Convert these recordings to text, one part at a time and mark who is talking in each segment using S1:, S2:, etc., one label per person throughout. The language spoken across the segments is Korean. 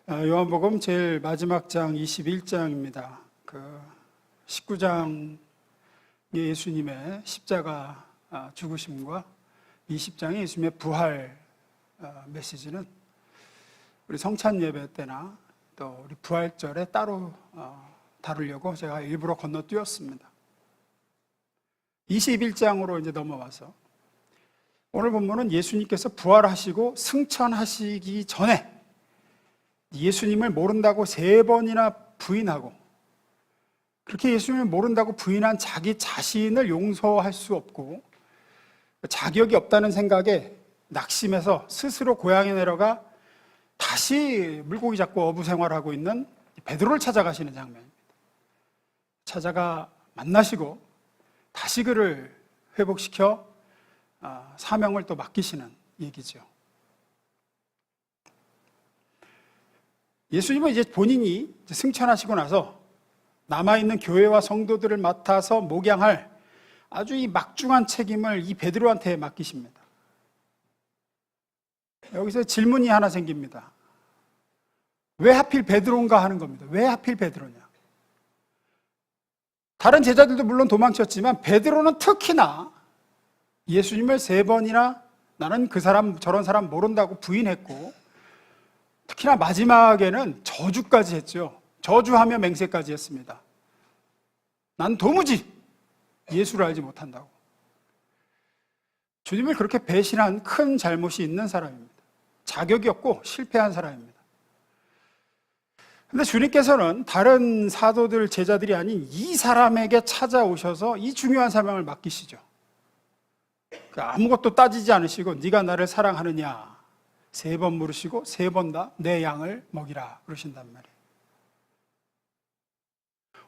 S1: 요한복음 제일 마지막 장 21장입니다. 19장의 예수님의 십자가 죽으심과 20장의 예수님의 부활 메시지는 우리 성찬 예배 때나 또 우리 부활절에 따로 다루려고 제가 일부러 건너뛰었습니다. 21장으로 이제 넘어와서 오늘 본문은 예수님께서 부활하시고 승천하시기 전에 예수님을 모른다고 3번이나 부인하고, 그렇게 예수님을 모른다고 부인한 자기 자신을 용서할 수 없고 자격이 없다는 생각에 낙심해서 스스로 고향에 내려가 다시 물고기 잡고 어부 생활하고 있는 베드로를 찾아가시는 장면입니다. 찾아가 만나시고 다시 그를 회복시켜 사명을 또 맡기시는 얘기죠. 예수님은 이제 본인이 승천하시고 나서 남아있는 교회와 성도들을 맡아서 목양할 아주 이 막중한 책임을 이 베드로한테 맡기십니다. 여기서 질문이 하나 생깁니다. 왜 하필 베드로인가 하는 겁니다. 왜 하필 베드로냐? 다른 제자들도 물론 도망쳤지만 베드로는 특히나 예수님을 3번이나 나는 그 사람 저런 사람 모른다고 부인했고, 특히나 마지막에는 저주까지 했죠. 저주하며 맹세까지 했습니다. 난 도무지 예수를 알지 못한다고. 주님을 그렇게 배신한 큰 잘못이 있는 사람입니다. 자격이 없고 실패한 사람입니다. 그런데 주님께서는 다른 사도들, 제자들이 아닌 이 사람에게 찾아오셔서 이 중요한 사명을 맡기시죠. 아무것도 따지지 않으시고 네가 나를 사랑하느냐 3번 물으시고 3번 다 내 양을 먹이라 그러신단 말이에요.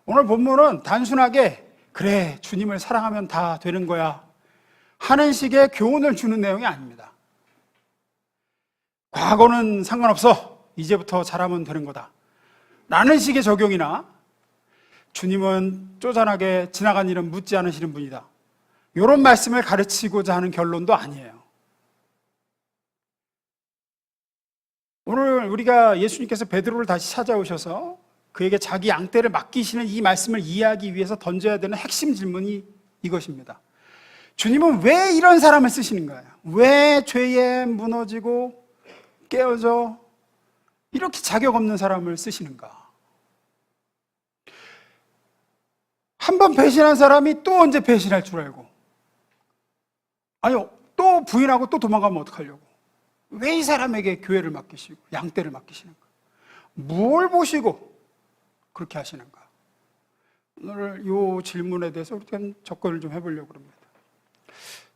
S1: 오늘 본문은 단순하게 그래 주님을 사랑하면 다 되는 거야 하는 식의 교훈을 주는 내용이 아닙니다. 과거는 상관없어 이제부터 잘하면 되는 거다 라는 식의 적용이나 주님은 쪼잔하게 지나간 일은 묻지 않으시는 분이다 이런 말씀을 가르치고자 하는 결론도 아니에요. 오늘 우리가 예수님께서 베드로를 다시 찾아오셔서 그에게 자기 양떼를 맡기시는 이 말씀을 이해하기 위해서 던져야 되는 핵심 질문이 이것입니다. 주님은 왜 이런 사람을 쓰시는 거예요? 왜 죄에 무너지고 깨어져 이렇게 자격 없는 사람을 쓰시는가? 한 번 배신한 사람이 또 언제 배신할 줄 알고, 아니 또 부인하고 또 도망가면 어떡하려고? 왜 이 사람에게 교회를 맡기시고 양떼를 맡기시는가? 뭘 보시고 그렇게 하시는가? 오늘 이 질문에 대해서 우리가 접근을 좀 해보려고 합니다.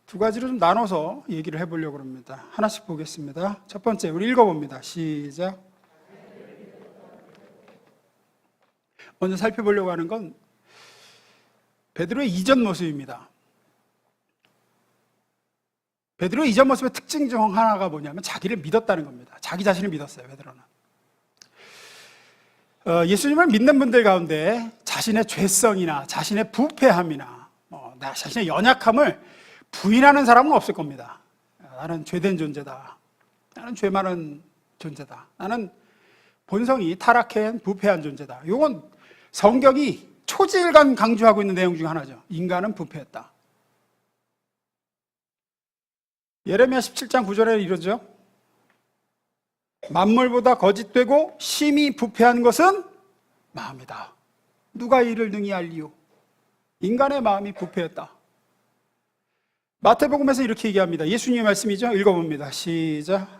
S1: 2가지로 좀 나눠서 얘기를 해보려고 합니다. 하나씩 보겠습니다. 첫 번째, 우리 읽어봅니다. 시작. 먼저 살펴보려고 하는 건 베드로의 이전 모습입니다. 베드로의 이전 모습의 특징 중 하나가 뭐냐면 자기를 믿었다는 겁니다. 자기 자신을 믿었어요, 베드로는. 예수님을 믿는 분들 가운데 자신의 죄성이나 자신의 부패함이나 자신의 연약함을 부인하는 사람은 없을 겁니다. 나는 죄된 존재다. 나는 죄 많은 존재다. 나는 본성이 타락한 부패한 존재다. 이건 성경이 초지일관 강조하고 있는 내용 중 하나죠. 인간은 부패했다. 예레미야 17장 9절에 이러죠. 만물보다 거짓되고 심히 부패한 것은 마음이다. 누가 이를 능히 알리요? 인간의 마음이 부패했다. 마태복음에서 이렇게 얘기합니다. 예수님의 말씀이죠. 읽어봅니다. 시작.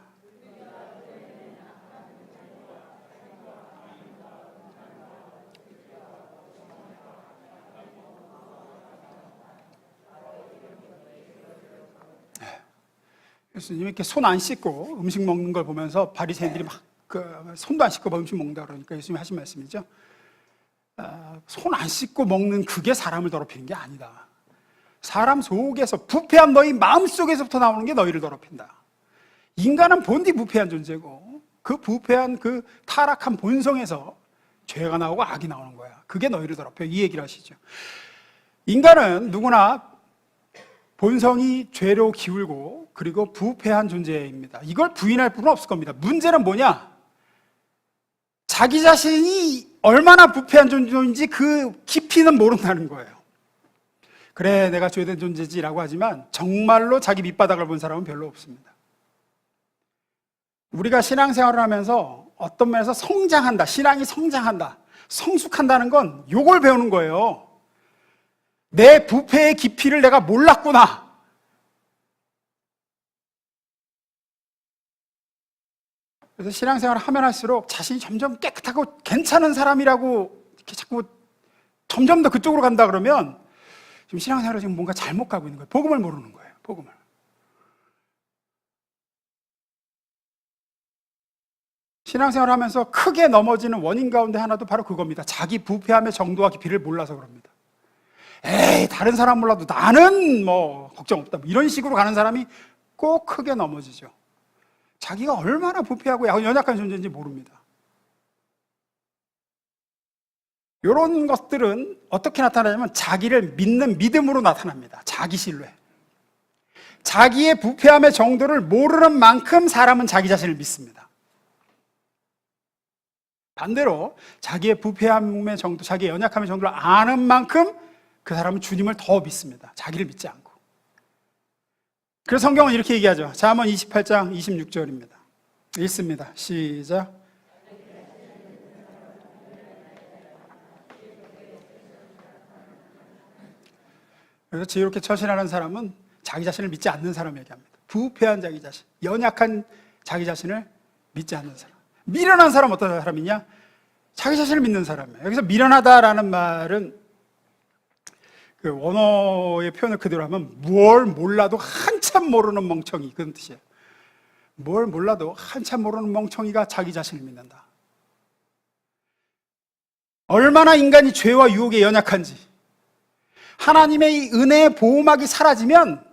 S1: 예수님이 이렇게 손 안 씻고 음식 먹는 걸 보면서 바리새인들이 막 손도 안 씻고 음식 먹는다 그러니까 예수님이 하신 말씀이죠. 손 안 씻고 먹는 그게 사람을 더럽히는 게 아니다. 사람 속에서 부패한 너희 마음속에서부터 나오는 게 너희를 더럽힌다. 인간은 본디 부패한 존재고 그 부패한 그 타락한 본성에서 죄가 나오고 악이 나오는 거야. 그게 너희를 더럽혀. 이 얘기를 하시죠. 인간은 누구나 본성이 죄로 기울고 그리고 부패한 존재입니다. 이걸 부인할 분은 없을 겁니다. 문제는 뭐냐? 자기 자신이 얼마나 부패한 존재인지 그 깊이는 모른다는 거예요. 그래, 내가 죄된 존재지라고 하지만 정말로 자기 밑바닥을 본 사람은 별로 없습니다. 우리가 신앙생활을 하면서 어떤 면에서 성장한다, 신앙이 성장한다, 성숙한다는 건 요걸 배우는 거예요. 내 부패의 깊이를 내가 몰랐구나. 그래서 신앙생활을 하면 할수록 자신이 점점 깨끗하고 괜찮은 사람이라고 이렇게 자꾸 점점 더 그쪽으로 간다 그러면 지금 신앙생활을 지금 뭔가 잘못 가고 있는 거예요. 복음을 모르는 거예요. 복음을. 신앙생활을 하면서 크게 넘어지는 원인 가운데 하나도 바로 그겁니다. 자기 부패함의 정도와 깊이를 몰라서 그럽니다. 에이, 다른 사람 몰라도 나는 뭐 걱정 없다, 이런 식으로 가는 사람이 꼭 크게 넘어지죠. 자기가 얼마나 부패하고 연약한 존재인지 모릅니다. 이런 것들은 어떻게 나타나냐면 자기를 믿는 믿음으로 나타납니다. 자기 신뢰. 자기의 부패함의 정도를 모르는 만큼 사람은 자기 자신을 믿습니다. 반대로 자기의 부패함의 정도, 자기의 연약함의 정도를 아는 만큼 그 사람은 주님을 더 믿습니다. 자기를 믿지 않고. 그래서 성경은 이렇게 얘기하죠. 잠언 28장 26절입니다. 읽습니다. 시작. 그래서 지혜롭게 처신하는 사람은 자기 자신을 믿지 않는 사람 얘기합니다. 부패한 자기 자신, 연약한 자기 자신을 믿지 않는 사람. 미련한 사람 어떤 사람이냐? 자기 자신을 믿는 사람이에요. 여기서 미련하다라는 말은 그 원어의 표현을 그대로 하면 뭘 몰라도 한참 모르는 멍청이, 그런 뜻이에요. 뭘 몰라도 한참 모르는 멍청이가 자기 자신을 믿는다. 얼마나 인간이 죄와 유혹에 연약한지, 하나님의 이 은혜의 보호막이 사라지면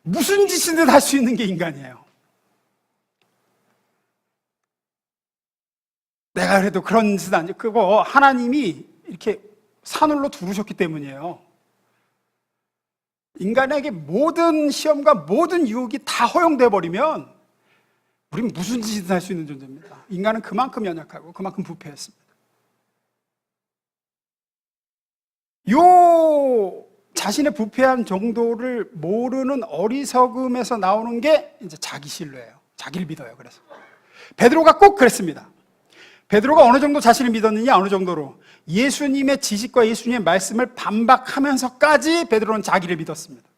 S1: 무슨 짓이든 할 수 있는 게 인간이에요. 내가 그래도 그런 짓은 아니고, 그거 하나님이 이렇게 산울로 두르셨기 때문이에요. 인간에게 모든 시험과 모든 유혹이 다 허용돼 버리면 우린 무슨 짓이든 할 수 있는 존재입니다. 인간은 그만큼 연약하고 그만큼 부패했습니다. 요 자신의 부패한 정도를 모르는 어리석음에서 나오는 게 이제 자기 신뢰예요. 자기를 믿어요. 그래서 베드로가 꼭 그랬습니다. 베드로가 어느 정도 자신을 믿었느냐, 어느 정도로 예수님의 지식과 예수님의 말씀을 반박하면서까지 베드로는 자기를 믿었습니다.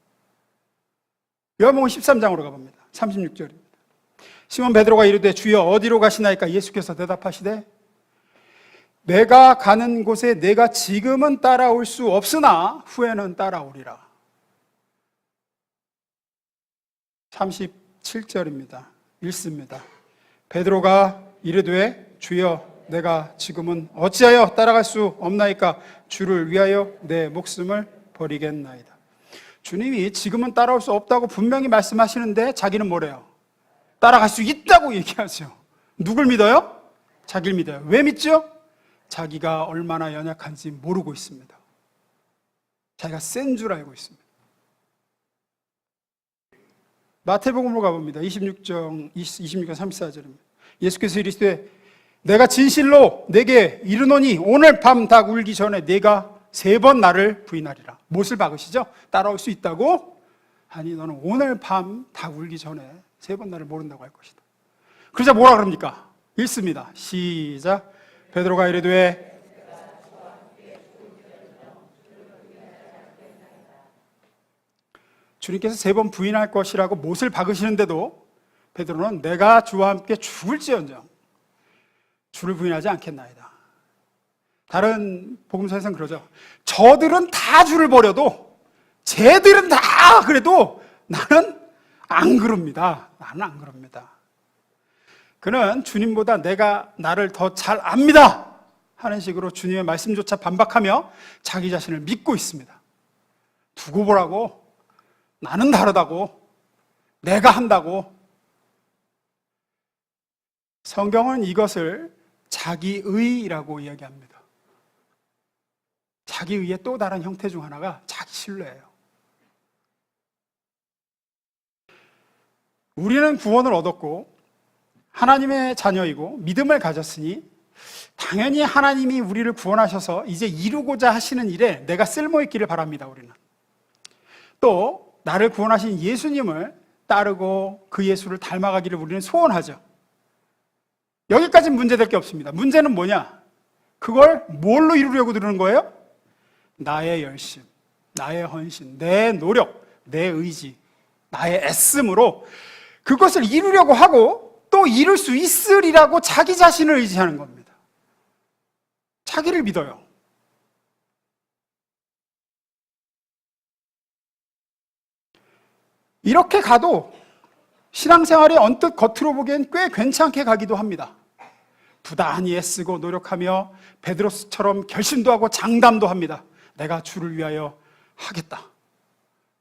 S1: 요한복음 13장으로 가봅니다. 36절입니다. 시몬 베드로가 이르되 주여 어디로 가시나이까? 예수께서 대답하시되 내가 가는 곳에 내가 지금은 따라올 수 없으나 후에는 따라오리라. 37절입니다. 읽습니다. 베드로가 이르되 주여 내가 지금은 어찌하여 따라갈 수 없나이까? 주를 위하여 내 목숨을 버리겠나이다. 주님이 지금은 따라올 수 없다고 분명히 말씀하시는데 자기는 뭐래요? 따라갈 수 있다고 얘기하죠. 누굴 믿어요? 자기를 믿어요. 왜 믿죠? 자기가 얼마나 연약한지 모르고 있습니다. 자기가 센 줄 알고 있습니다. 마태복음으로 가봅니다. 26장 34절입니다. 예수께서 이르시되 내가 진실로 내게 이르노니 오늘 밤 닭 울기 전에 내가 3번 나를 부인하리라. 못을 박으시죠? 따라올 수 있다고? 아니 너는 오늘 밤 닭 울기 전에 3번 나를 모른다고 할 것이다. 그러자 뭐라 그럽니까? 읽습니다. 시작. 베드로가 이르되 주님께서 3번 부인할 것이라고 못을 박으시는데도 베드로는 내가 주와 함께 죽을지언정 주를 부인하지 않겠나이다. 다른 복음서에서는 그러죠. 저들은 다 주를 버려도 쟤들은 다 그래도 나는 안 그럽니다. 나는 안 그럽니다. 그는 주님보다 내가 나를 더 잘 압니다 하는 식으로 주님의 말씀조차 반박하며 자기 자신을 믿고 있습니다. 두고 보라고, 나는 다르다고, 내가 한다고. 성경은 이것을 자기의라고 이야기합니다. 자기의의 또 다른 형태 중 하나가 자기 신뢰예요. 우리는 구원을 얻었고 하나님의 자녀이고 믿음을 가졌으니 당연히 하나님이 우리를 구원하셔서 이제 이루고자 하시는 일에 내가 쓸모있기를 바랍니다. 우리는 또 나를 구원하신 예수님을 따르고 그 예수를 닮아가기를 우리는 소원하죠. 여기까지는 문제될 게 없습니다. 문제는 뭐냐? 그걸 뭘로 이루려고 들은 거예요? 나의 열심, 나의 헌신, 내 노력, 내 의지, 나의 애씀으로 그것을 이루려고 하고 또 이룰 수 있으리라고 자기 자신을 의지하는 겁니다. 자기를 믿어요. 이렇게 가도 신앙생활이 언뜻 겉으로 보기엔 꽤 괜찮게 가기도 합니다. 부단히 애쓰고 노력하며 베드로처럼 결심도 하고 장담도 합니다. 내가 주를 위하여 하겠다.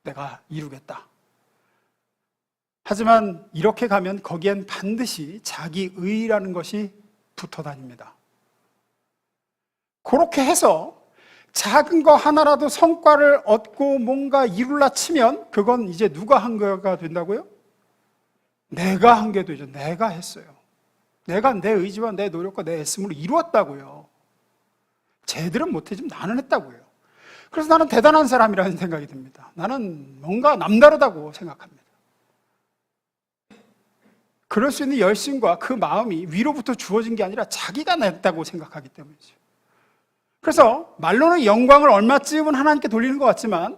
S1: 내가 이루겠다. 하지만 이렇게 가면 거기엔 반드시 자기의라는 것이 붙어 다닙니다. 그렇게 해서 작은 거 하나라도 성과를 얻고 뭔가 이룰라 치면 그건 이제 누가 한 거가 된다고요? 내가 한 게 되죠. 내가 했어요. 내가 내 의지와 내 노력과 내 애씀으로 이루었다고요. 쟤들은 못했지만 나는 했다고요. 그래서 나는 대단한 사람이라는 생각이 듭니다. 나는 뭔가 남다르다고 생각합니다. 그럴 수 있는 열심과 그 마음이 위로부터 주어진 게 아니라 자기가 냈다고 생각하기 때문이죠. 그래서 말로는 영광을 얼마쯤은 하나님께 돌리는 것 같지만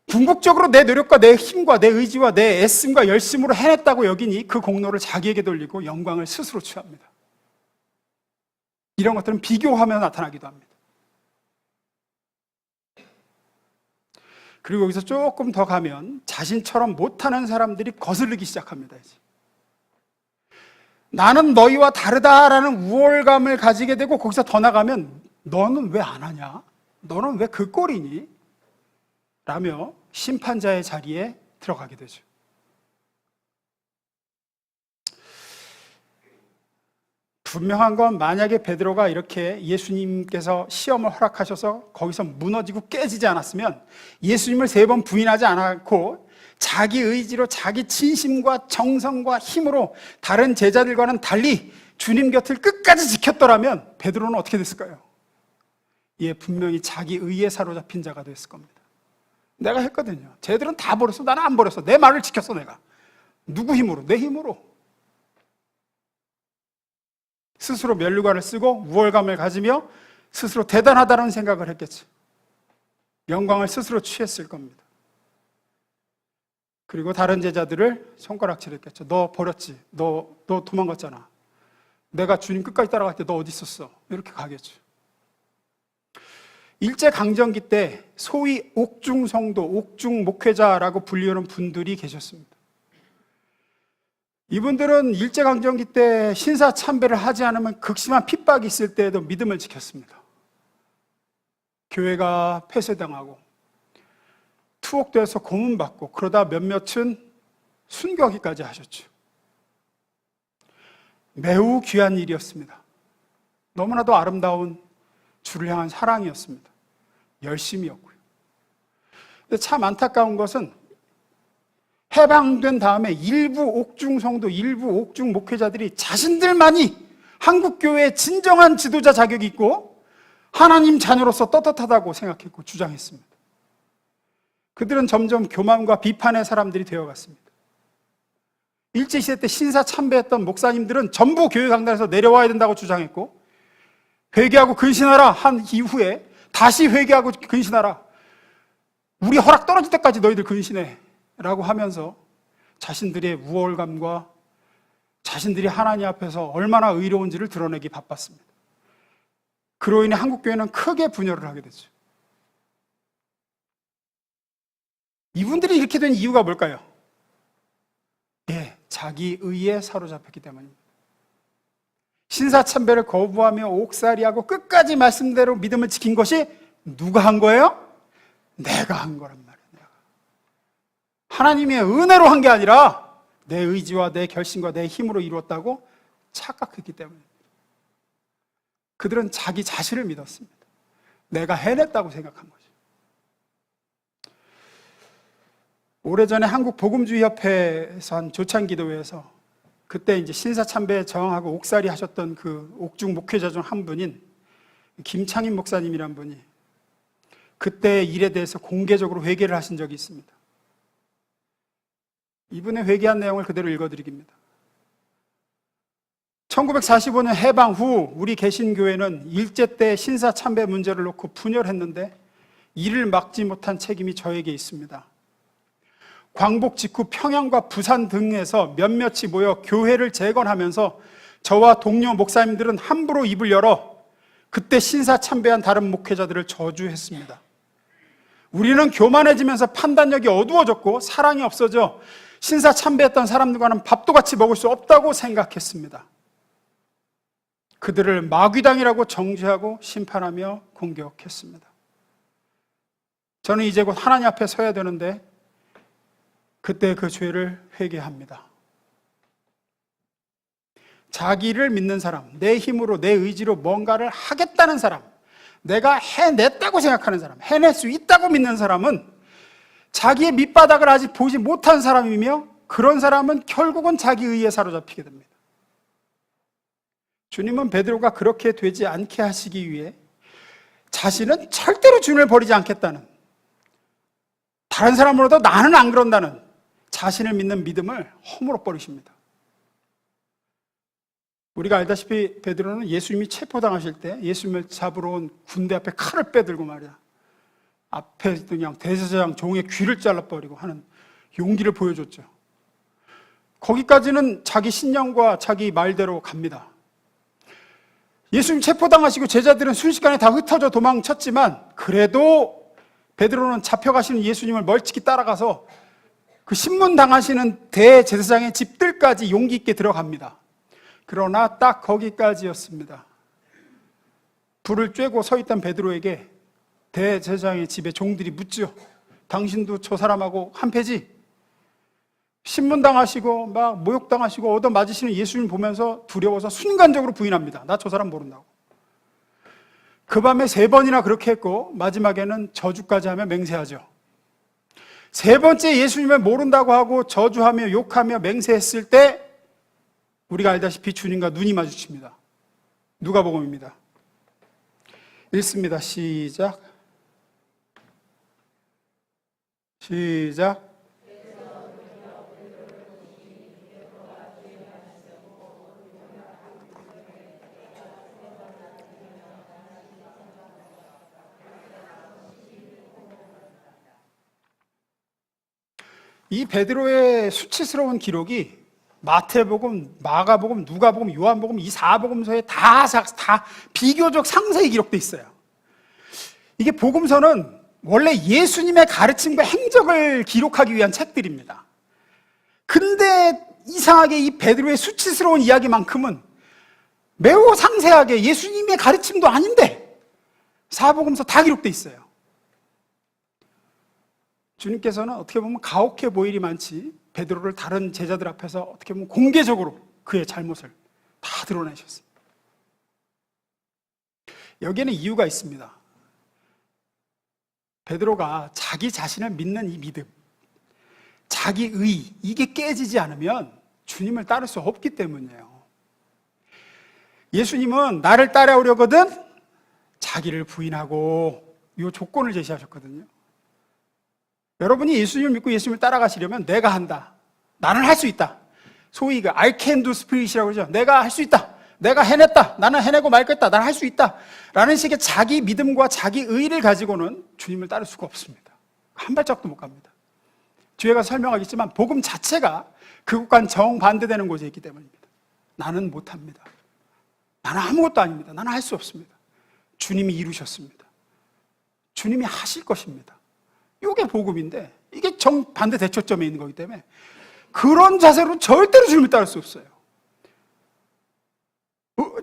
S1: 궁극적으로 내 노력과 내 힘과 내 의지와 내 애씀과 열심으로 해냈다고 여기니 그 공로를 자기에게 돌리고 영광을 스스로 취합니다. 이런 것들은 비교하며 나타나기도 합니다. 그리고 여기서 조금 더 가면 자신처럼 못하는 사람들이 거슬리기 시작합니다. 이제. 나는 너희와 다르다라는 우월감을 가지게 되고 거기서 더 나가면 너는 왜 안 하냐? 너는 왜 그 꼴이니? 라며 심판자의 자리에 들어가게 되죠. 분명한 건 만약에 베드로가 이렇게 예수님께서 시험을 허락하셔서 거기서 무너지고 깨지지 않았으면 예수님을 3번 부인하지 않았고 자기 의지로 자기 진심과 정성과 힘으로 다른 제자들과는 달리 주님 곁을 끝까지 지켰더라면 베드로는 어떻게 됐을까요? 예, 분명히 자기 의에 사로잡힌 자가 됐을 겁니다. 내가 했거든요. 쟤들은 다 버렸어. 나는 안 버렸어. 내 말을 지켰어. 내가. 누구 힘으로? 내 힘으로. 스스로 면류관을 쓰고 우월감을 가지며 스스로 대단하다는 생각을 했겠죠. 영광을 스스로 취했을 겁니다. 그리고 다른 제자들을 손가락질했겠죠. 너 버렸지. 너 도망갔잖아. 내가 주님 끝까지 따라갈 때 너 어디 있었어? 이렇게 가겠죠. 일제강점기 때 소위 옥중성도, 옥중목회자라고 불리우는 분들이 계셨습니다. 이분들은 일제강점기 때 신사참배를 하지 않으면 극심한 핍박이 있을 때에도 믿음을 지켰습니다. 교회가 폐쇄당하고 투옥돼서 고문받고 그러다 몇몇은 순교하기까지 하셨죠. 매우 귀한 일이었습니다. 너무나도 아름다운 주를 향한 사랑이었습니다. 열심이었고요. 근데 참 안타까운 것은 해방된 다음에 일부 옥중성도, 일부 옥중 목회자들이 자신들만이 한국교회의 진정한 지도자 자격이 있고 하나님 자녀로서 떳떳하다고 생각했고 주장했습니다. 그들은 점점 교만과 비판의 사람들이 되어갔습니다. 일제시대 때 신사참배했던 목사님들은 전부 교회 강단에서 내려와야 된다고 주장했고 회개하고 근신하라 한 이후에 다시 회개하고 근신하라. 우리 허락 떨어질 때까지 너희들 근신해 라고 하면서 자신들의 우월감과 자신들이 하나님 앞에서 얼마나 의로운지를 드러내기 바빴습니다. 그로 인해 한국교회는 크게 분열을 하게 됐죠. 이분들이 이렇게 된 이유가 뭘까요? 예, 자기 의에 사로잡혔기 때문입니다. 신사참배를 거부하며 옥살이하고 끝까지 말씀대로 믿음을 지킨 것이 누가 한 거예요? 내가 한 거란 말이에요. 내가. 하나님의 은혜로 한 게 아니라 내 의지와 내 결심과 내 힘으로 이루었다고 착각했기 때문입니다. 그들은 자기 자신을 믿었습니다. 내가 해냈다고 생각한 거죠. 오래전에 한국복음주의협회에서 한 조찬기도회에서 그때 이제 신사참배에 저항하고 옥살이 하셨던 그 옥중 목회자 중 한 분인 김창인 목사님이란 분이 그때 일에 대해서 공개적으로 회개를 하신 적이 있습니다. 이분의 회개한 내용을 그대로 읽어드리겠습니다. 1945년 해방 후 우리 개신교회는 일제 때 신사참배 문제를 놓고 분열했는데 이를 막지 못한 책임이 저에게 있습니다. 광복 직후 평양과 부산 등에서 몇몇이 모여 교회를 재건하면서 저와 동료 목사님들은 함부로 입을 열어 그때 신사참배한 다른 목회자들을 저주했습니다. 우리는 교만해지면서 판단력이 어두워졌고 사랑이 없어져 신사참배했던 사람들과는 밥도 같이 먹을 수 없다고 생각했습니다. 그들을 마귀당이라고 정죄하고 심판하며 공격했습니다. 저는 이제 곧 하나님 앞에 서야 되는데 그때 그 죄를 회개합니다. 자기를 믿는 사람, 내 힘으로 내 의지로 뭔가를 하겠다는 사람, 내가 해냈다고 생각하는 사람, 해낼 수 있다고 믿는 사람은 자기의 밑바닥을 아직 보지 못한 사람이며 그런 사람은 결국은 자기 의에 사로잡히게 됩니다. 주님은 베드로가 그렇게 되지 않게 하시기 위해 자신은 절대로 주님을 버리지 않겠다는, 다른 사람으로도 나는 안 그런다는 자신을 믿는 믿음을 허물어 버리십니다. 우리가 알다시피 베드로는 예수님이 체포당하실 때 예수님을 잡으러 온 군대 앞에 칼을 빼들고 말이야, 앞에 그냥 대제사장 종의 귀를 잘라버리고 하는 용기를 보여줬죠. 거기까지는 자기 신념과 자기 말대로 갑니다. 예수님 체포당하시고 제자들은 순식간에 다 흩어져 도망쳤지만 그래도 베드로는 잡혀가시는 예수님을 멀찍이 따라가서 그 신문당하시는 대제사장의 집들까지 용기 있게 들어갑니다. 그러나 딱 거기까지였습니다. 불을 쬐고 서 있던 베드로에게 대제사장의 집에 종들이 묻죠. 당신도 저 사람하고 한패지? 신문당하시고 막 모욕당하시고 얻어맞으시는 예수님 보면서 두려워서 순간적으로 부인합니다. 나 저 사람 모른다고. 그 밤에 3번이나 그렇게 했고 마지막에는 저주까지 하며 맹세하죠. 3번째 예수님을 모른다고 하고 저주하며 욕하며 맹세했을 때 우리가 알다시피 주님과 눈이 마주칩니다. 누가복음입니다. 읽습니다. 시작. 이 베드로의 수치스러운 기록이 마태복음, 마가복음, 누가복음, 요한복음 이 4복음서에 다 비교적 상세히 기록되어 있어요. 이게 복음서는 원래 예수님의 가르침과 행적을 기록하기 위한 책들입니다. 근데 이상하게 이 베드로의 수치스러운 이야기만큼은 매우 상세하게 예수님의 가르침도 아닌데 4복음서 다 기록되어 있어요. 주님께서는 어떻게 보면 가혹해 보이리 많지 베드로를 다른 제자들 앞에서 어떻게 보면 공개적으로 그의 잘못을 다 드러내셨습니다. 여기에는 이유가 있습니다. 베드로가 자기 자신을 믿는 이 믿음, 자기 의, 이게 깨지지 않으면 주님을 따를 수 없기 때문이에요. 예수님은 나를 따라오려거든 자기를 부인하고 이 조건을 제시하셨거든요. 여러분이 예수님을 믿고 예수님을 따라가시려면 내가 한다, 나는 할 수 있다, 소위 그 I can do spirit이라고 그러죠. 내가 할 수 있다, 내가 해냈다, 나는 해내고 말겠다, 나는 할 수 있다 라는 식의 자기 믿음과 자기 의를 가지고는 주님을 따를 수가 없습니다. 한 발짝도 못 갑니다. 뒤에 가서 설명하겠지만 복음 자체가 그것과는 정반대되는 곳에 있기 때문입니다. 나는 못합니다, 나는 아무것도 아닙니다, 나는 할 수 없습니다. 주님이 이루셨습니다. 주님이 하실 것입니다. 이게 복음인데 이게 정반대 대초점에 있는 거기 때문에 그런 자세로 절대로 주님을 따를 수 없어요.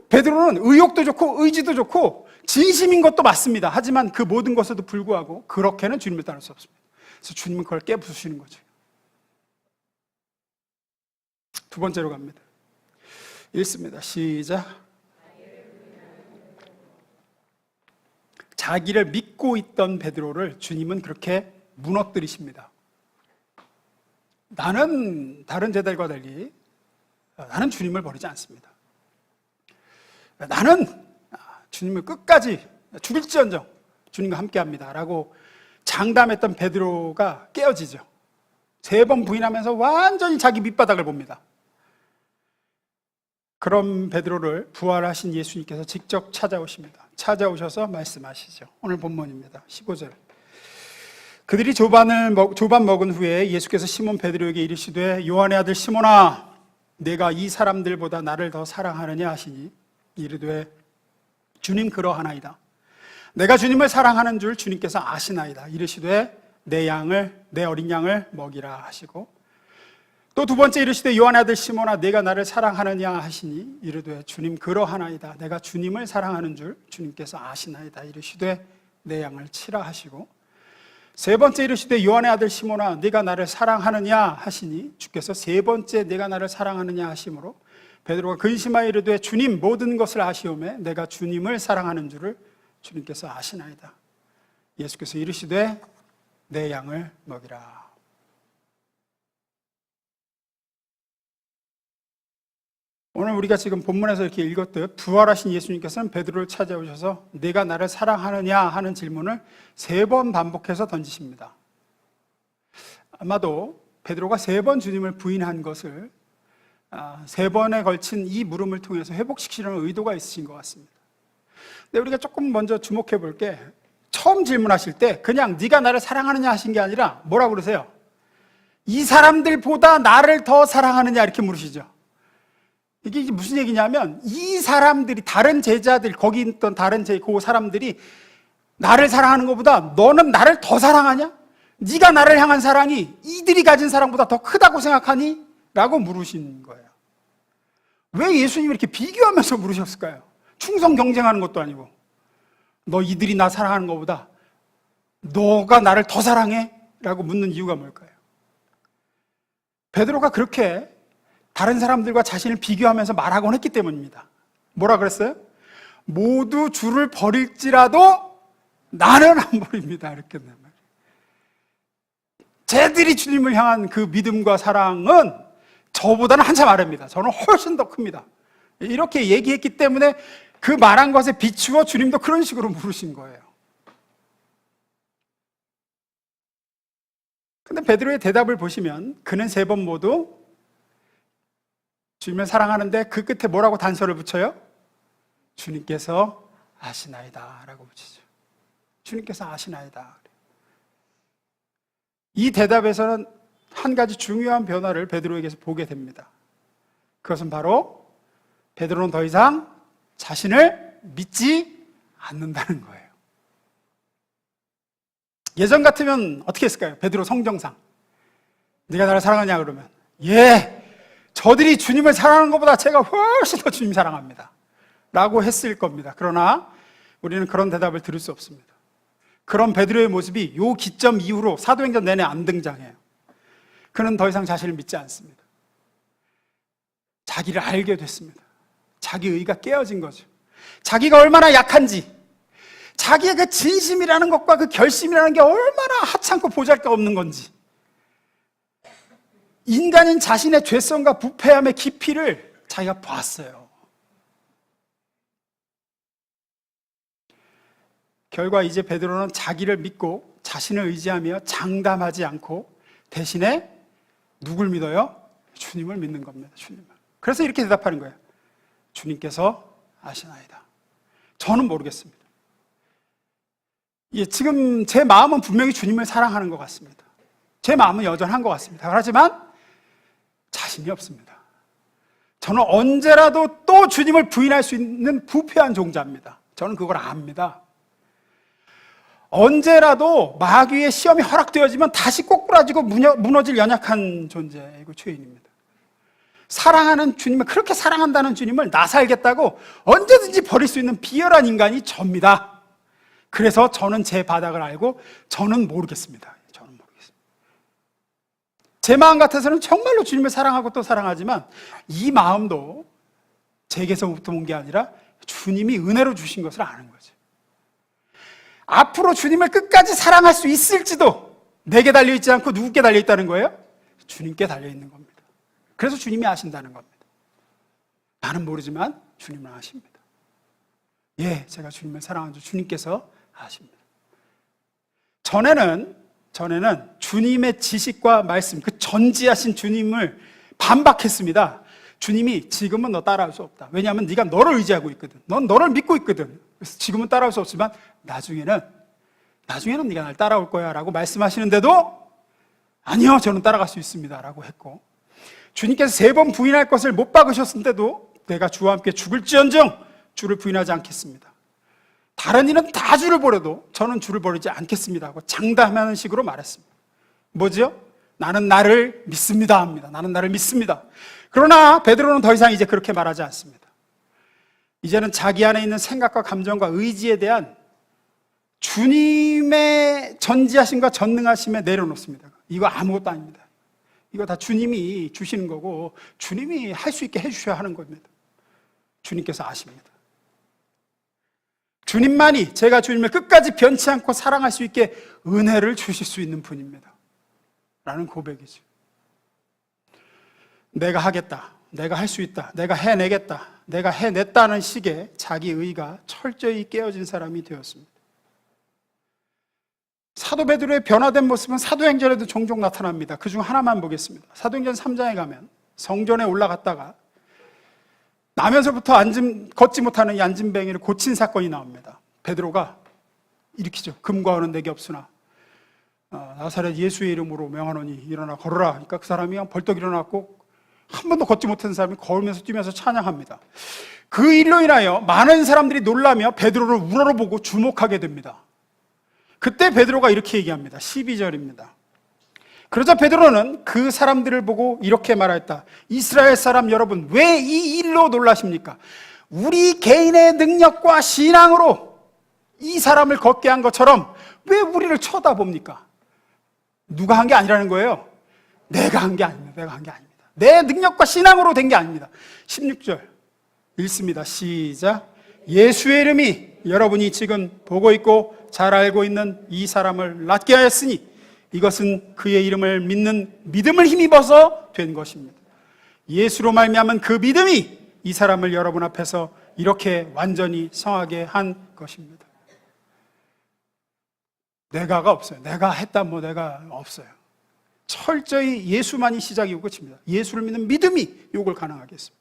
S1: 베드로는 의욕도 좋고 의지도 좋고 진심인 것도 맞습니다. 하지만 그 모든 것에도 불구하고 그렇게는 주님을 따를 수 없습니다. 그래서 주님은 그걸 깨부수시는 거죠. 두 번째로 갑니다. 읽습니다. 시작. 자기를 믿고 있던 베드로를 주님은 그렇게 무너뜨리십니다. 나는 다른 제자들과 달리 나는 주님을 버리지 않습니다. 나는 주님을 끝까지 죽일지언정 주님과 함께합니다 라고 장담했던 베드로가 깨어지죠. 3번 부인하면서 완전히 자기 밑바닥을 봅니다. 그런 베드로를 부활하신 예수님께서 직접 찾아오십니다. 찾아오셔서 말씀하시죠. 오늘 본문입니다. 15절. 그들이 조반 먹은 후에 예수께서 시몬 베드로에게 이르시되 요한의 아들 시몬아 내가 이 사람들보다 나를 더 사랑하느냐 하시니 이르되 주님 그러하나이다. 내가 주님을 사랑하는 줄 주님께서 아시나이다. 이르시되 내 어린 양을 먹이라 하시고 또 2번째 이르시되 요한의 아들 시몬아 내가 나를 사랑하느냐 하시니 이르되 주님 그러하나이다. 내가 주님을 사랑하는 줄 주님께서 아시나이다. 이르시되 내 양을 치라 하시고 3번째 이르시되 요한의 아들 시몬아 네가 나를 사랑하느냐 하시니 주께서 3번째 내가 나를 사랑하느냐 하심으로 베드로가 근심하여 이르되 주님 모든 것을 아시오매 내가 주님을 사랑하는 줄을 주님께서 아시나이다. 예수께서 이르시되 내 양을 먹이라. 오늘 우리가 지금 본문에서 이렇게 읽었듯 부활하신 예수님께서는 베드로를 찾아오셔서 네가 나를 사랑하느냐 하는 질문을 3번 반복해서 던지십니다. 아마도 베드로가 3번 주님을 부인한 것을 3번에 걸친 이 물음을 통해서 회복시키려는 의도가 있으신 것 같습니다. 근데 우리가 조금 먼저 주목해 볼 게 처음 질문하실 때 그냥 네가 나를 사랑하느냐 하신 게 아니라 뭐라고 그러세요? 이 사람들보다 나를 더 사랑하느냐 이렇게 물으시죠. 이게 무슨 얘기냐면 이 사람들이 다른 제자들 거기 있던 그 사람들이 나를 사랑하는 것보다 너는 나를 더 사랑하냐? 네가 나를 향한 사랑이 이들이 가진 사랑보다 더 크다고 생각하니? 라고 물으신 거예요. 왜 예수님이 이렇게 비교하면서 물으셨을까요? 충성 경쟁하는 것도 아니고 너 이들이 나 사랑하는 것보다 너가 나를 더 사랑해? 라고 묻는 이유가 뭘까요? 베드로가 그렇게 다른 사람들과 자신을 비교하면서 말하곤 했기 때문입니다. 뭐라 그랬어요? 모두 주를 버릴지라도 나는 안 버립니다. 이렇게 말이에요. 쟤들이 주님을 향한 그 믿음과 사랑은 저보다는 한참 아래입니다. 저는 훨씬 더 큽니다. 이렇게 얘기했기 때문에 그 말한 것에 비추어 주님도 그런 식으로 물으신 거예요. 근데 베드로의 대답을 보시면 그는 3번 모두 주님을 사랑하는데 그 끝에 뭐라고 단서를 붙여요? 주님께서 아시나이다 라고 붙이죠. 주님께서 아시나이다. 이 대답에서는 한 가지 중요한 변화를 베드로에게서 보게 됩니다. 그것은 바로 베드로는 더 이상 자신을 믿지 않는다는 거예요. 예전 같으면 어떻게 했을까요? 베드로 성정상 네가 나를 사랑하냐 그러면 저들이 주님을 사랑하는 것보다 제가 훨씬 더 주님 사랑합니다 라고 했을 겁니다. 그러나 우리는 그런 대답을 들을 수 없습니다. 그런 베드로의 모습이 이 기점 이후로 사도행전 내내 안 등장해요. 그는 더 이상 자신을 믿지 않습니다. 자기를 알게 됐습니다. 자기 의가 깨어진 거죠. 자기가 얼마나 약한지, 자기의 그 진심이라는 것과 그 결심이라는 게 얼마나 하찮고 보잘것없는 건지, 인간인 자신의 죄성과 부패함의 깊이를 자기가 봤어요. 결과 이제 베드로는 자기를 믿고 자신을 의지하며 장담하지 않고 대신에 누굴 믿어요? 주님을 믿는 겁니다. 주님을. 그래서 이렇게 대답하는 거예요. 주님께서 아시나이다. 저는 모르겠습니다. 지금 제 마음은 분명히 주님을 사랑하는 것 같습니다. 제 마음은 여전한 것 같습니다. 하지만 자신이 없습니다. 저는 언제라도 또 주님을 부인할 수 있는 부패한 종자입니다. 저는 그걸 압니다. 언제라도 마귀의 시험이 허락되어지면 다시 꼬꾸라지고 무너질 연약한 존재이고 죄인입니다. 사랑하는 주님을, 그렇게 사랑한다는 주님을 나 살겠다고 언제든지 버릴 수 있는 비열한 인간이 접니다. 그래서 저는 제 바닥을 알고 저는 모르겠습니다. 저는 모르겠습니다. 제 마음 같아서는 정말로 주님을 사랑하고 또 사랑하지만 이 마음도 제게서부터 온 게 아니라 주님이 은혜로 주신 것을 아는 거죠. 앞으로 주님을 끝까지 사랑할 수 있을지도 내게 달려있지 않고 누구께 달려있다는 거예요? 주님께 달려있는 겁니다. 그래서 주님이 아신다는 겁니다. 나는 모르지만 주님은 아십니다. 예, 제가 주님을 사랑하는 줄 주님께서 아십니다. 전에는 주님의 지식과 말씀, 그 전지하신 주님을 반박했습니다. 주님이 지금은 너 따라올 수 없다. 왜냐하면 네가 너를 의지하고 있거든. 넌 너를 믿고 있거든. 그래서 지금은 따라올 수 없지만 나중에는 네가 날 따라올 거야 라고 말씀하시는데도 아니요, 저는 따라갈 수 있습니다 라고 했고, 주님께서 3번 부인할 것을 못 박으셨는데도 내가 주와 함께 죽을지언정 주를 부인하지 않겠습니다. 다른 이는 다 주를 버려도 저는 주를 버리지 않겠습니다 하고 장담하는 식으로 말했습니다. 뭐죠? 나는 나를 믿습니다 합니다. 나는 나를 믿습니다. 그러나 베드로는 더 이상 이제 그렇게 말하지 않습니다. 이제는 자기 안에 있는 생각과 감정과 의지에 대한 주님의 전지하심과 전능하심에 내려놓습니다. 이거 아무것도 아닙니다. 이거 다 주님이 주시는 거고 주님이 할 수 있게 해주셔야 하는 겁니다. 주님께서 아십니다. 주님만이 제가 주님을 끝까지 변치 않고 사랑할 수 있게 은혜를 주실 수 있는 분입니다 라는 고백이죠. 내가 하겠다, 내가 할 수 있다, 내가 해내겠다, 내가 해냈다는 식의 자기 의가 철저히 깨어진 사람이 되었습니다. 사도 베드로의 변화된 모습은 사도행전에도 종종 나타납니다. 그중 하나만 보겠습니다. 사도행전 3장에 가면 성전에 올라갔다가 나면서부터 걷지 못하는 이 앉은뱅이를 고친 사건이 나옵니다. 베드로가 일으키죠. 금과 은은 내게 없으나 나사렛 예수의 이름으로 명하노니 일어나 걸어라. 그러니까 그 사람이 벌떡 일어났고 한 번도 걷지 못한 사람이 걸으면서 뛰면서 찬양합니다. 그 일로 인하여 많은 사람들이 놀라며 베드로를 우러러보고 주목하게 됩니다. 그때 베드로가 이렇게 얘기합니다. 12절입니다. 그러자 베드로는 그 사람들을 보고 이렇게 말하였다. 이스라엘 사람 여러분, 왜 이 일로 놀라십니까? 우리 개인의 능력과 신앙으로 이 사람을 걷게 한 것처럼 왜 우리를 쳐다봅니까? 누가 한 게 아니라는 거예요. 내가 한 게 아닙니다. 내 능력과 신앙으로 된 게 아닙니다. 16절 읽습니다. 시작. 예수의 이름이 여러분이 지금 보고 있고 잘 알고 있는 이 사람을 낫게 하였으니 이것은 그의 이름을 믿는 믿음을 힘입어서 된 것입니다. 예수로 말미암은 그 믿음이 이 사람을 여러분 앞에서 이렇게 완전히 성하게 한 것입니다. 내가가 없어요. 내가 했다 내가 없어요. 철저히 예수만이 시작이고 끝입니다. 예수를 믿는 믿음이 이걸 가능하게 했습니다.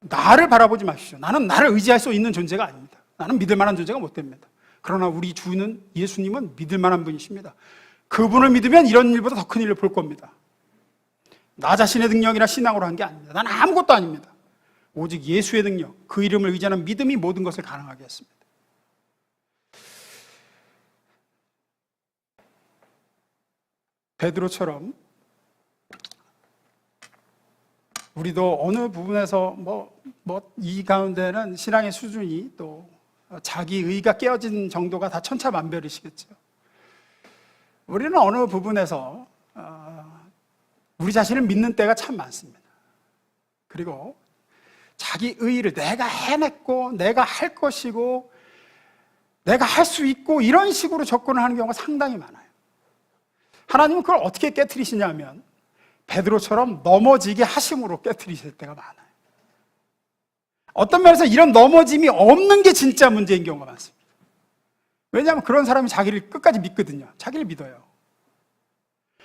S1: 나를 바라보지 마십시오. 나는 나를 의지할 수 있는 존재가 아닙니다. 나는 믿을 만한 존재가 못 됩니다. 그러나 우리 주는 예수님은 믿을 만한 분이십니다. 그분을 믿으면 이런 일보다 더 큰 일을 볼 겁니다. 나 자신의 능력이나 신앙으로 한 게 아닙니다. 나는 아무것도 아닙니다. 오직 예수의 능력, 그 이름을 의지하는 믿음이 모든 것을 가능하게 했습니다. 베드로처럼 우리도 어느 부분에서 이 가운데는 신앙의 수준이 또 자기 의가 깨어진 정도가 다 천차만별이시겠죠. 우리는 어느 부분에서 우리 자신을 믿는 때가 참 많습니다. 그리고 자기 의의를 내가 해냈고 내가 할 것이고 내가 할 수 있고 이런 식으로 접근을 하는 경우가 상당히 많아요. 하나님은 그걸 어떻게 깨트리시냐면 베드로처럼 넘어지게 하심으로 깨트리실 때가 많아요. 어떤 면에서 이런 넘어짐이 없는 게 진짜 문제인 경우가 많습니다. 왜냐하면 그런 사람이 자기를 끝까지 믿거든요. 자기를 믿어요.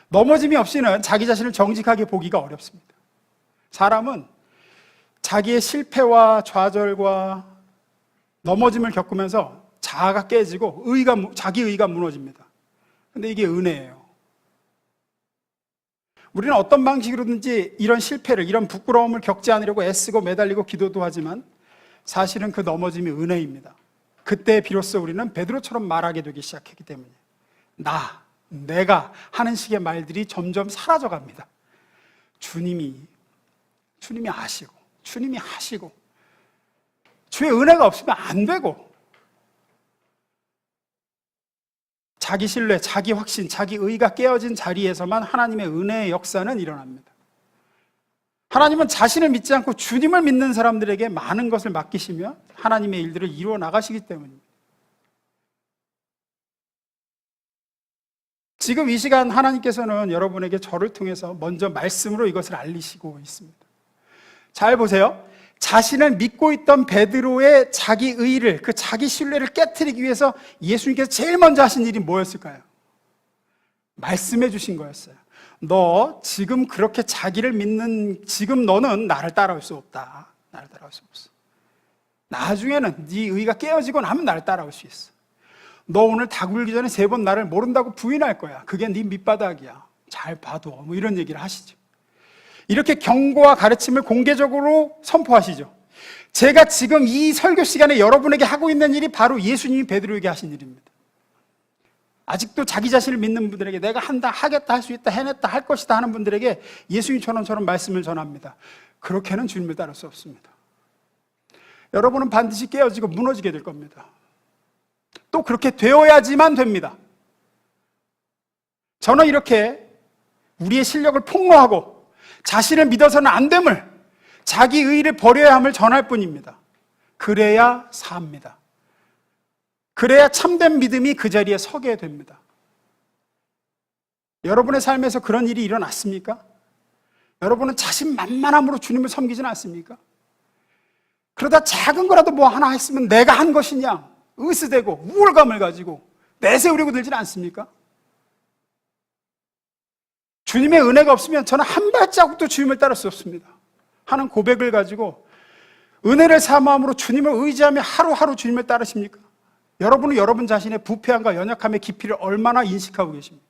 S1: 넘어짐이 없이는 자기 자신을 정직하게 보기가 어렵습니다. 사람은 자기의 실패와 좌절과 넘어짐을 겪으면서 자아가 깨지고 자기 의가 무너집니다. 근데 이게 은혜예요. 우리는 어떤 방식으로든지 이런 실패를, 이런 부끄러움을 겪지 않으려고 애쓰고 매달리고 기도도 하지만 사실은 그 넘어짐이 은혜입니다. 그때 비로소 우리는 베드로처럼 말하게 되기 시작했기 때문이에요. 내가 하는 식의 말들이 점점 사라져 갑니다. 주님이 아시고, 주님이 하시고, 주의 은혜가 없으면 안 되고, 자기 신뢰, 자기 확신, 자기 의가 깨어진 자리에서만 하나님의 은혜의 역사는 일어납니다. 하나님은 자신을 믿지 않고 주님을 믿는 사람들에게 많은 것을 맡기시며 하나님의 일들을 이루어 나가시기 때문입니다. 지금 이 시간 하나님께서는 여러분에게 저를 통해서 먼저 말씀으로 이것을 알리시고 있습니다. 잘 보세요. 자신을 믿고 있던 베드로의 자기 의를, 그 자기 신뢰를 깨트리기 위해서 예수님께서 제일 먼저 하신 일이 뭐였을까요? 말씀해 주신 거였어요. 너 지금 그렇게 자기를 믿는 지금 너는 나를 따라올 수 없다. 나를 따라올 수 없어. 나중에는 네 의가 깨어지고 나면 나를 따라올 수 있어. 너 오늘 다 굴기 전에 3번 나를 모른다고 부인할 거야. 그게 네 밑바닥이야. 잘 봐도. 뭐 이런 얘기를 하시죠. 이렇게 경고와 가르침을 공개적으로 선포하시죠. 제가 지금 이 설교 시간에 여러분에게 하고 있는 일이 바로 예수님이 베드로에게 하신 일입니다. 아직도 자기 자신을 믿는 분들에게 내가 한다, 하겠다, 할 수 있다, 해냈다, 할 것이다 하는 분들에게 예수님처럼 말씀을 전합니다. 그렇게는 주님을 따를 수 없습니다. 여러분은 반드시 깨어지고 무너지게 될 겁니다. 또 그렇게 되어야지만 됩니다. 저는 이렇게 우리의 실력을 폭로하고 자신을 믿어서는 안 됨을, 자기 의의를 버려야 함을 전할 뿐입니다. 그래야 삽니다. 그래야 참된 믿음이 그 자리에 서게 됩니다. 여러분의 삶에서 그런 일이 일어났습니까? 여러분은 자신만만함으로 주님을 섬기지는 않습니까? 그러다 작은 거라도 뭐 하나 했으면 내가 한 것이냐 으스대고 우월감을 가지고 내세우려고 들지는 않습니까? 주님의 은혜가 없으면 저는 한 발자국도 주님을 따를 수 없습니다 하는 고백을 가지고 은혜를 사모함으로 주님을 의지하며 하루하루 주님을 따르십니까? 여러분은 여러분 자신의 부패함과 연약함의 깊이를 얼마나 인식하고 계십니까?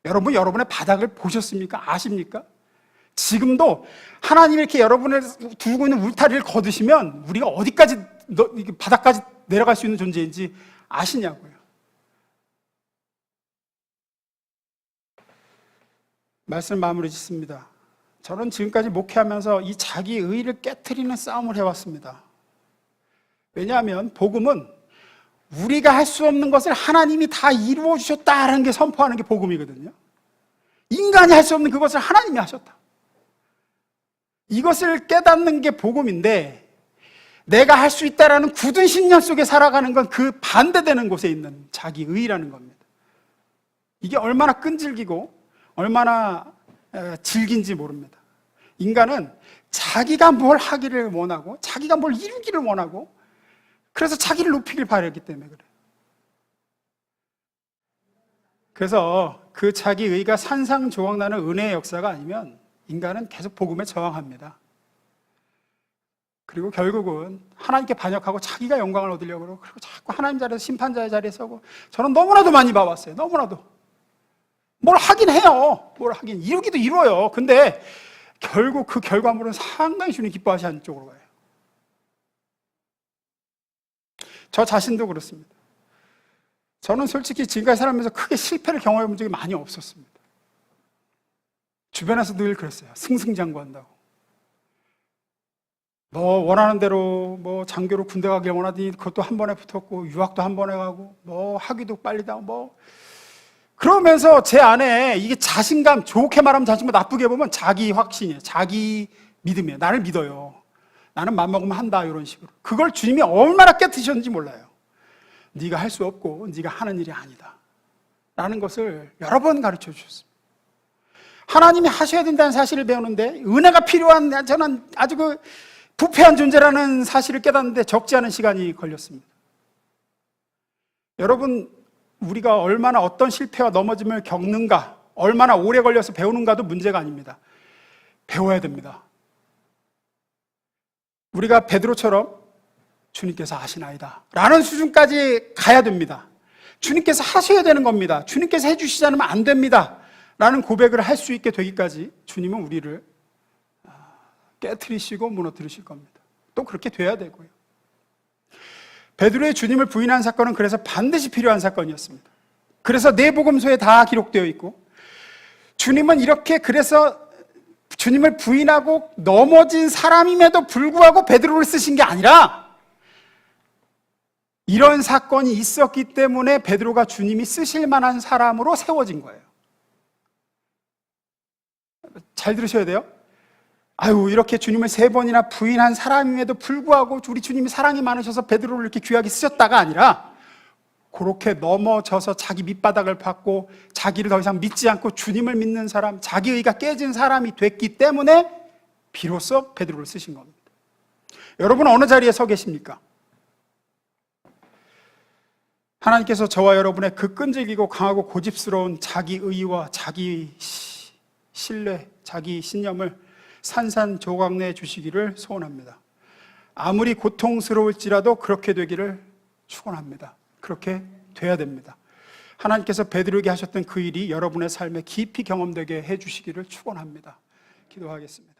S1: 여러분, 여러분의 바닥을 보셨습니까? 아십니까? 지금도 하나님이 이렇게 여러분을 두고 있는 울타리를 거두시면 우리가 어디까지, 바닥까지 내려갈 수 있는 존재인지 아시냐고요. 말씀 마무리 짓습니다. 저는 지금까지 목회하면서 이 자기 의의를 깨트리는 싸움을 해왔습니다. 왜냐하면 복음은 우리가 할 수 없는 것을 하나님이 다 이루어 주셨다라는 게 선포하는 게 복음이거든요. 인간이 할 수 없는 그것을 하나님이 하셨다. 이것을 깨닫는 게 복음인데, 내가 할 수 있다라는 굳은 신념 속에 살아가는 건 그 반대되는 곳에 있는 자기 의의라는 겁니다. 이게 얼마나 끈질기고 얼마나 질긴지 모릅니다. 인간은 자기가 뭘 하기를 원하고 자기가 뭘 이루기를 원하고 그래서 자기를 높이길 바라기 때문에 그래요. 그래서 그 자기 의의가 산상조각나는 은혜의 역사가 아니면 인간은 계속 복음에 저항합니다. 그리고 결국은 하나님께 반역하고 자기가 영광을 얻으려고 그러고, 그리고 자꾸 하나님 자리에서 심판자의 자리에 서고, 저는 너무나도 많이 봐왔어요. 너무나도. 뭘 하긴 해요. 뭘 하긴 이루기도 이루어요. 근데 결국 그 결과물은 상당히 주님 기뻐하시는 쪽으로 가요. 저 자신도 그렇습니다. 저는 솔직히 지금까지 살아가면서 크게 실패를 경험해 본 적이 많이 없었습니다. 주변에서 늘 그랬어요. 승승장구한다고. 너 원하는 대로 뭐 장교로 군대 가길 원하더니 그것도 한 번에 붙었고, 유학도 한 번에 가고, 뭐 학위도 빨리 다고, 뭐 그러면서 제 안에 이게 자신감, 좋게 말하면 자신감, 나쁘게 보면 자기 확신이에요. 자기 믿음이에요. 나를 믿어요. 나는 맘먹으면 한다, 이런 식으로. 그걸 주님이 얼마나 깨트리셨는지 몰라요. 네가 할 수 없고 네가 하는 일이 아니다 라는 것을 여러 번 가르쳐 주셨습니다. 하나님이 하셔야 된다는 사실을 배우는데, 은혜가 필요한, 저는 아주 그 부패한 존재라는 사실을 깨닫는데 적지 않은 시간이 걸렸습니다. 여러분, 우리가 얼마나 어떤 실패와 넘어짐을 겪는가, 얼마나 오래 걸려서 배우는가도 문제가 아닙니다. 배워야 됩니다. 우리가 베드로처럼 주님께서 하시나이다 라는 수준까지 가야 됩니다. 주님께서 하셔야 되는 겁니다. 주님께서 해주시지 않으면 안 됩니다 라는 고백을 할 수 있게 되기까지 주님은 우리를 깨트리시고 무너뜨리실 겁니다. 또 그렇게 돼야 되고요. 베드로의 주님을 부인한 사건은 그래서 반드시 필요한 사건이었습니다. 그래서 네 복음서에 다 기록되어 있고, 주님은 이렇게 그래서 주님을 부인하고 넘어진 사람임에도 불구하고 베드로를 쓰신 게 아니라, 이런 사건이 있었기 때문에 베드로가 주님이 쓰실 만한 사람으로 세워진 거예요. 잘 들으셔야 돼요. 이렇게 주님을 3번이나 부인한 사람임에도 불구하고 우리 주님이 사랑이 많으셔서 베드로를 이렇게 귀하게 쓰셨다가 아니라, 그렇게 넘어져서 자기 밑바닥을 밟고 자기를 더 이상 믿지 않고 주님을 믿는 사람, 자기 의가 깨진 사람이 됐기 때문에 비로소 베드로를 쓰신 겁니다. 여러분은 어느 자리에 서 계십니까? 하나님께서 저와 여러분의 그 끈질기고 강하고 고집스러운 자기 의와 자기 신뢰, 자기 신념을 산산조각내 주시기를 소원합니다. 아무리 고통스러울지라도 그렇게 되기를 축원합니다. 그렇게 돼야 됩니다. 하나님께서 베드로에게 하셨던 그 일이 여러분의 삶에 깊이 경험되게 해주시기를 축원합니다. 기도하겠습니다.